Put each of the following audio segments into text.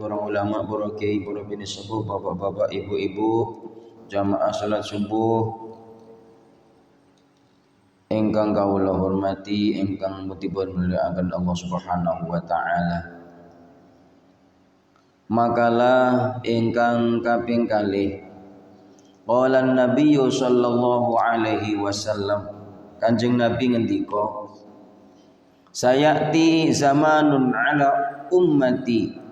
para ulama, para kiai, para bini sepuh, bapak-bapak, ibu-ibu, jamaah salat subuh ingkang kawula hormati, ingkang mutipun mulyakaken Allah Subhanahu wa taala. Makalah ingkang kaping kalih. Qala Nabi sallallahu alaihi wasallam, Kanjeng Nabi ngendika, sayati zamanun ala ummati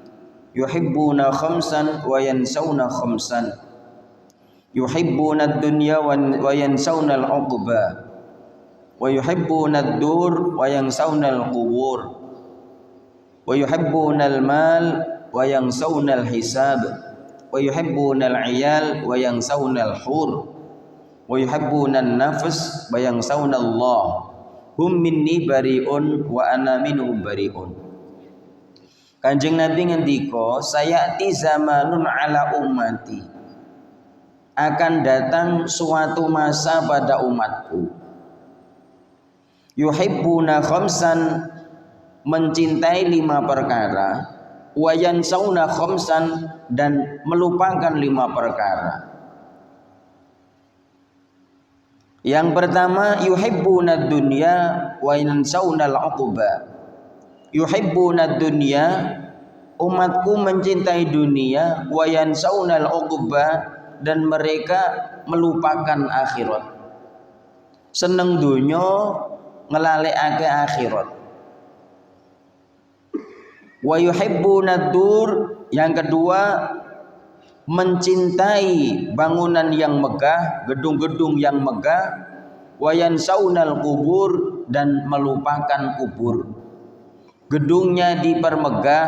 yuhibbuna khamsan wa yansawna khamsan, yuhibbuna ad-dunya wa yansawna al-uqba, wa yuhibbuna ad-dur wa yansawna al-qubur, wa yuhibbuna al-mal wa yansawna al-hisab, wa yuhibbuna al-'iyal wa yansawna al-hur, wa yuhibbuna an-nafs wa yansawna Allah. Hum minni bari'un wa ana minhum bari'un. Kanjeng Nabi ngendika, sayati zamanun ala ummati, akan datang suatu masa pada umatku, yuhibbuna khamsan, mencintai 5 perkara, wa yansawna khamsan, dan melupakan 5 perkara. Yang pertama, yuhibbuna dunya wa yansawna al-uqba. Yuhibbuna dunya, umatku mencintai dunia, wa yansawna al-uqba, dan mereka melupakan akhirat. Seneng dunya, ngelalekake akhirat. Wa yuhibbuna dur, yang kedua mencintai bangunan yang megah, gedung-gedung yang megah, wa yansawnal kubur, dan melupakan kubur. Gedungnya dipermegah,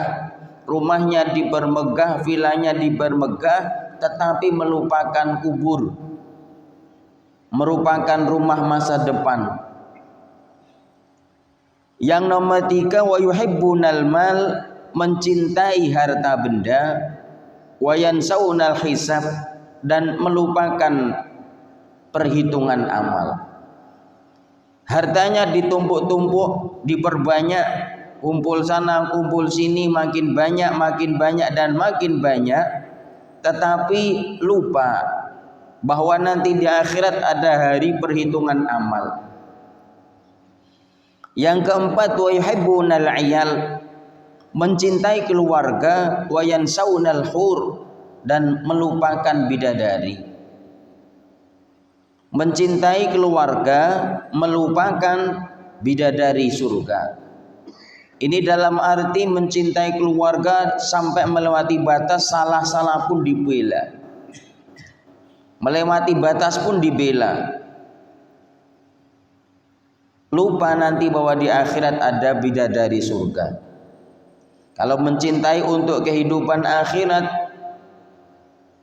rumahnya dipermegah, vilanya dipermegah, tetapi melupakan kubur, merupakan rumah masa depan. Yang nomor 3, wa yuhibbunal mal, mencintai harta benda, wa yansawnal hisab, dan melupakan perhitungan amal. Hartanya ditumpuk-tumpuk, diperbanyak, kumpul sana, kumpul sini, makin banyak dan makin banyak, tetapi lupa bahwa nanti di akhirat ada hari perhitungan amal. Yang keempat, wa yuhibbunal 'iyal, mencintai keluarga, wa yansawnal hur, dan melupakan bidadari. Mencintai keluarga, melupakan bidadari surga. Ini dalam arti mencintai keluarga sampai melewati batas, salah-salah pun dibela, melewati batas pun dibela. Lupa nanti bahwa di akhirat ada bidadari surga. Kalau mencintai untuk kehidupan akhirat,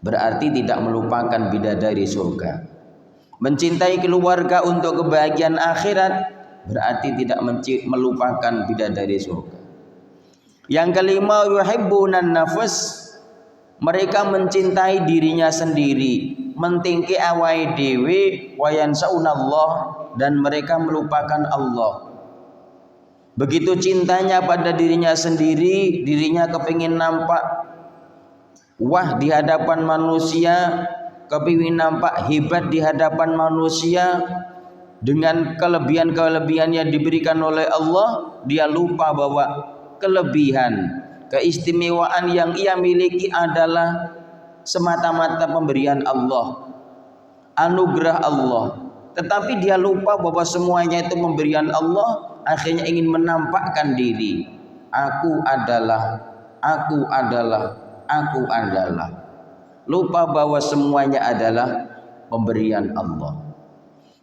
berarti tidak melupakan bidadari surga. Mencintai keluarga untuk kebahagiaan akhirat, berarti tidak melupakan bidadari surga. Yang kelima, yuhibbunan nafs, mereka mencintai dirinya sendiri, mentingki awai dewe, wa yansawnallah, dan mereka melupakan Allah. Begitu cintanya pada dirinya sendiri, dirinya kepingin nampak wah di hadapan manusia, kepingin nampak hebat di hadapan manusia. Dengan kelebihan-kelebihan yang diberikan oleh Allah, dia lupa bahwa kelebihan, keistimewaan yang ia miliki adalah semata-mata pemberian Allah, anugerah Allah. Tetapi dia lupa bahwa semuanya itu pemberian Allah, akhirnya ingin menampakkan diri. Aku adalah. Lupa bahwa semuanya adalah pemberian Allah.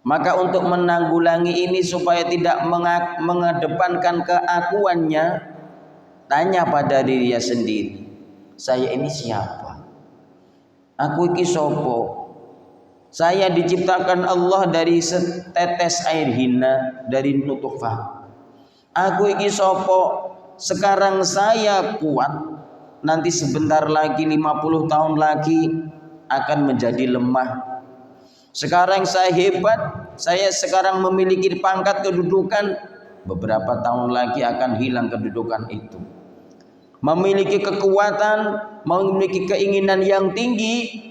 Maka untuk menanggulangi ini supaya tidak mengedepankan keakuannya, tanya pada dirinya sendiri, saya ini siapa? Aku iki sopo? Saya diciptakan Allah dari setetes air hina, dari nutfah. Aku iki sopo? Sekarang saya kuat, nanti sebentar lagi 50 tahun lagi akan menjadi lemah. Sekarang saya hebat, saya sekarang memiliki pangkat kedudukan, beberapa tahun lagi akan hilang kedudukan itu. memiliki kekuatan, memiliki keinginan yang tinggi,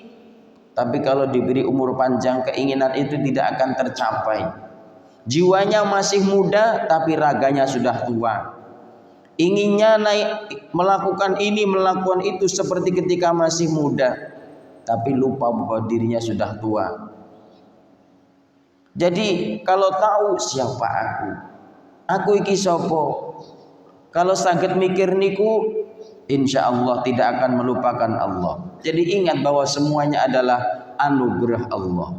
tapi kalau diberi umur panjang keinginan itu tidak akan tercapai. Jiwanya masih muda tapi raganya sudah tua. Inginnya naik, melakukan ini, melakukan itu seperti ketika masih muda, tapi lupa bahwa dirinya sudah tua. Jadi kalau tahu siapa aku iki sopo, kalau saged mikir niku, insya Allah tidak akan melupakan Allah. Jadi ingat bahwa semuanya adalah anugerah Allah.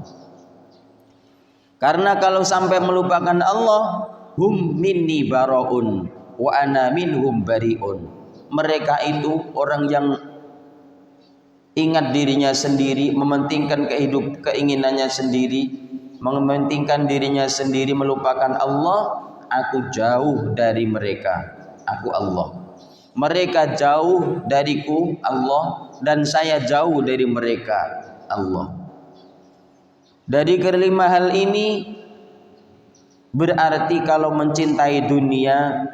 Karena kalau sampai melupakan Allah, hum minni baraun wa ana minhum bariun. Mereka itu orang yang ingat dirinya sendiri, mementingkan keinginannya sendiri, mementingkan dirinya sendiri, melupakan Allah. Aku jauh dari mereka, aku Allah. Mereka jauh dariku, Allah, dan saya jauh dari mereka, Allah. Dari kelima hal ini berarti kalau mencintai dunia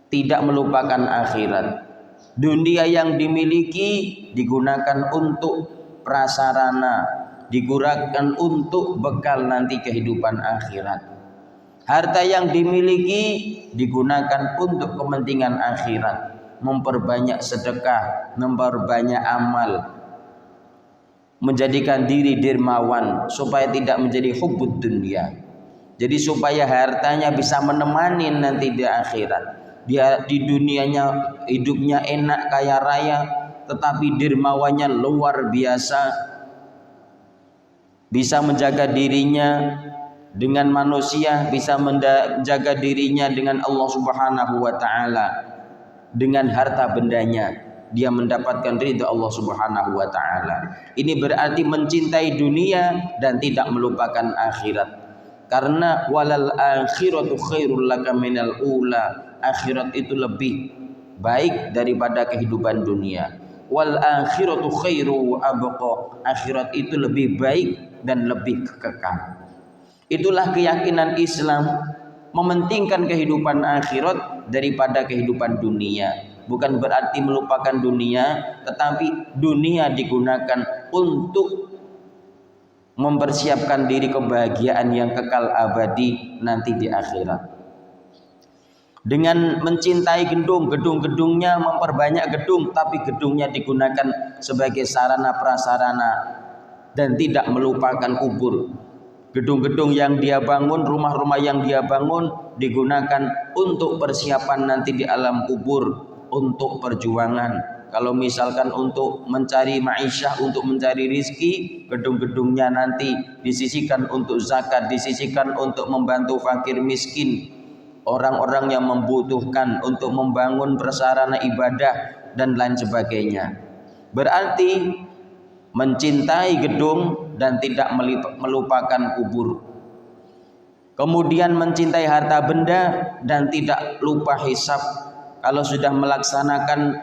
tidak melupakan akhirat. Dunia yang dimiliki digunakan untuk prasarana, digunakan untuk bekal nanti kehidupan akhirat. Harta yang dimiliki digunakan untuk kepentingan akhirat, memperbanyak sedekah, memperbanyak amal, menjadikan diri dermawan supaya tidak menjadi hubbud dunia. Jadi supaya hartanya bisa menemani nanti di akhirat. Dia di dunianya hidupnya enak kaya raya, tetapi dermawannya luar biasa, bisa menjaga dirinya dengan manusia, bisa menjaga dirinya dengan Allah Subhanahu wa taala. Dengan harta bendanya dia mendapatkan ridha Allah Subhanahu wa taala. Ini berarti mencintai dunia dan tidak melupakan akhirat. Karena walal akhiratu khairul laka minal ula. Akhirat itu lebih baik daripada kehidupan dunia. Wal akhiratu khairu abqa. Akhirat itu lebih baik dan lebih kekal. Itulah keyakinan Islam, mementingkan kehidupan akhirat daripada kehidupan dunia. Bukan berarti melupakan dunia, tetapi dunia digunakan untuk mempersiapkan diri kebahagiaan yang kekal abadi nanti di akhirat. Dengan mencintai gedung-gedungnya, memperbanyak gedung, tapi gedungnya digunakan sebagai sarana prasarana dan tidak melupakan kubur. Gedung-gedung yang dia bangun, rumah-rumah yang dia bangun digunakan untuk persiapan nanti di alam kubur, untuk perjuangan. Kalau misalkan untuk mencari ma'isyah, untuk mencari rizki, gedung-gedungnya nanti disisihkan untuk zakat, disisihkan untuk membantu fakir miskin, orang-orang yang membutuhkan, untuk membangun prasarana ibadah dan lain sebagainya. Berarti mencintai gedung dan tidak melupakan kubur. Kemudian mencintai harta benda dan tidak lupa hisab. Kalau sudah melaksanakan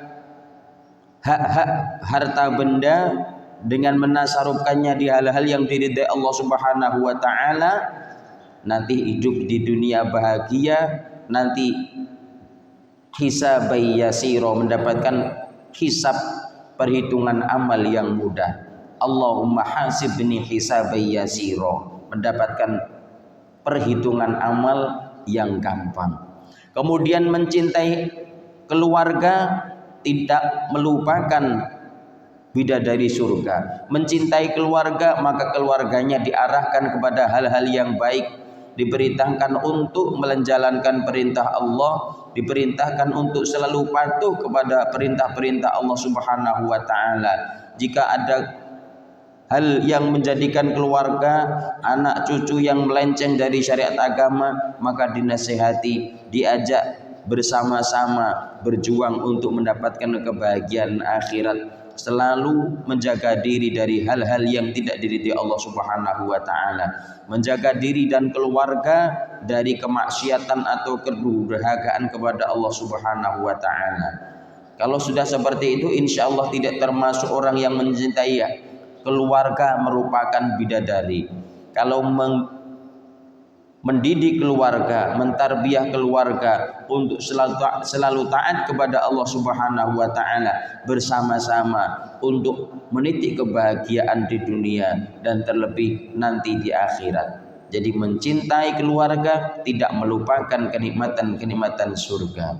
hak-hak harta benda dengan menasarufkannya di hal-hal yang diridai Allah Subhanahu wa taala, nanti hidup di dunia bahagia, nanti hisabai yasiro, mendapatkan hisab perhitungan amal yang mudah. Allahumma hasibni hisabai yasiro, mendapatkan perhitungan amal yang gampang. Kemudian mencintai keluarga, tidak melupakan bidadari surga. Mencintai keluarga, maka keluarganya diarahkan kepada hal-hal yang baik, diperintahkan untuk menjalankan perintah Allah, diperintahkan untuk selalu patuh kepada perintah-perintah Allah Subhanahu wa taala. Jika ada hal yang menjadikan keluarga, anak cucu yang melenceng dari syariat agama, maka dinasihati, diajak bersama-sama berjuang untuk mendapatkan kebahagiaan akhirat. Selalu menjaga diri dari hal-hal yang tidak diridhai Allah Subhanahu wa taala, menjaga diri dan keluarga dari kemaksiatan atau kedurhakaan kepada Allah Subhanahu wa taala. Kalau sudah seperti itu, insya Allah tidak termasuk orang yang mencintai keluarga merupakan bidadari. Kalau mendidik keluarga, mentarbiyah keluarga untuk selalu taat kepada Allah Subhanahu wa taala bersama-sama untuk menitik kebahagiaan di dunia dan terlebih nanti di akhirat. Jadi mencintai keluarga tidak melupakan kenikmatan-kenikmatan surga.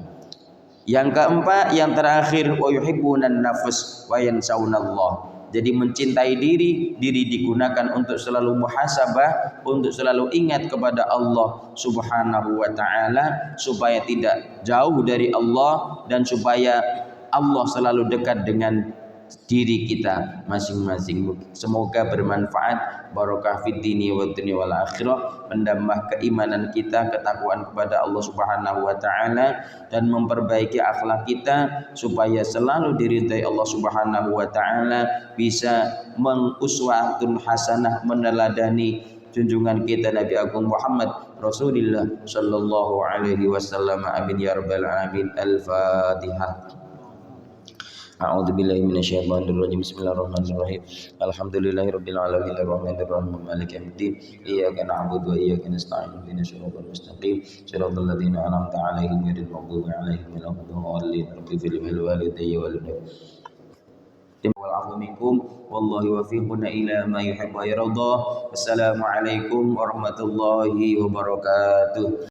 Yang keempat, yang terakhir, wa yuhibbunan nafs wa yansaunallah. Jadi mencintai diri digunakan untuk selalu muhasabah, untuk selalu ingat kepada Allah Subhanahu wa taala supaya tidak jauh dari Allah dan supaya Allah selalu dekat dengan diri kita masing-masing. Semoga bermanfaat, barokah fid dini wa dunya wal akhirah, menambah keimanan kita, ketakwaan kepada Allah Subhanahu wa taala dan memperbaiki akhlak kita supaya selalu diridai Allah Subhanahu wa taala, bisa menguswatun hasanah, meneladani junjungan kita Nabi Agung Muhammad Rasulullah sallallahu alaihi wasallam. Amin ya rabbal alamin. Al-Fatihah. A'udzu billahi minasyaitonir rajim. Bismillahirrahmanirrahim. Alhamdulillahirabbil alamin arrahmanir rahim maliki yaumiddin. Iyyaka na'budu wa iyyaka nasta'in. Ihdinas siratal mustaqim. Shiratal ladzina an'amta 'alaihim ghairil maghdubi 'alaihim waladdallin. Rabbighfir li walidayya wal wal minkum wallahu wafiquna ila ma yuhibbu wa yarda. Wassalamu alaikum warahmatullahi wabarakatuh.